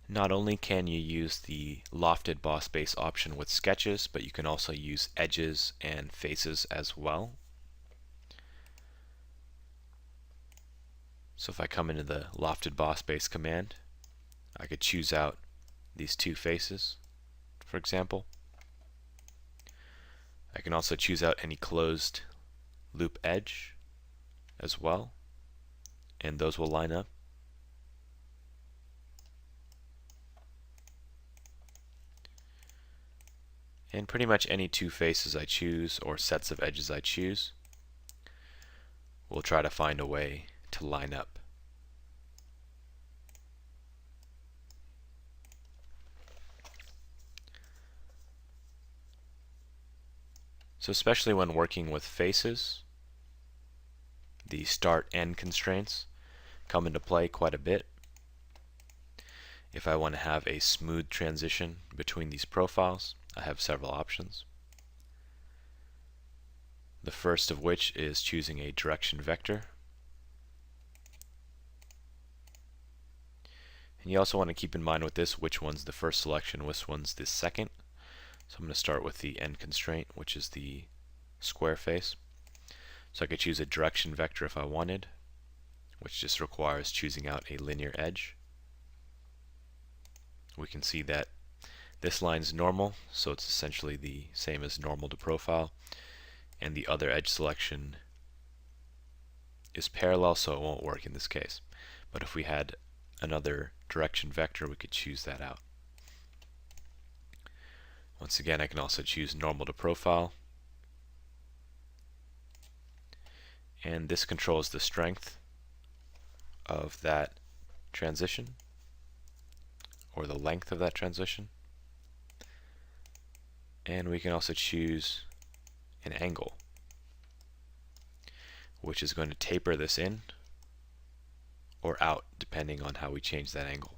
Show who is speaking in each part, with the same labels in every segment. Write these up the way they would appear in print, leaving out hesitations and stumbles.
Speaker 1: Not only can you use the lofted boss base option with sketches, but you can also use edges and faces as well. So if I come into the lofted boss base command, I could choose out these two faces, for example. I can also choose out any closed loop edge as well, and those will line up. And pretty much any two faces I choose or sets of edges I choose will try to find a way to line up. So especially when working with faces, the start-end constraints come into play quite a bit. If I want to have a smooth transition between these profiles, I have several options. The first of which is choosing a direction vector. And you also want to keep in mind with this which one's the first selection, which one's the second. So I'm going to start with the end constraint, which is the square face. So I could choose a direction vector if I wanted, which just requires choosing out a linear edge. We can see that this line's normal, so it's essentially the same as normal to profile, and the other edge selection is parallel, so it won't work in this case. But if we had another direction vector, we could choose that out. Once again, I can also choose normal to profile, and this controls the strength of that transition, or the length of that transition. And we can also choose an angle, which is going to taper this in or out depending on how we change that angle.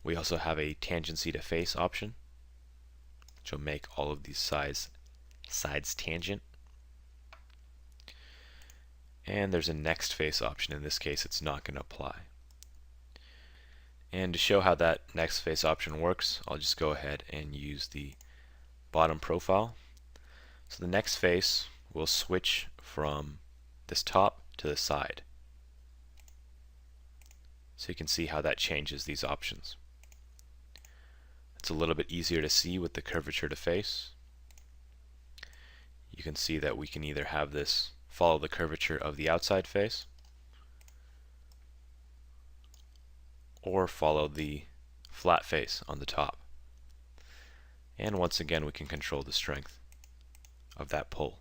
Speaker 1: We also have a tangency to face option, which will make all of these sides tangent. And there's a next face option. In this case, it's not going to apply. And to show how that next face option works, I'll just go ahead and use the bottom profile. So the next face will switch from this top to the side. So you can see how that changes these options. It's a little bit easier to see with the curvature to face. You can see that we can either have this follow the curvature of the outside face, or follow the flat face on the top. And once again, we can control the strength of that pull.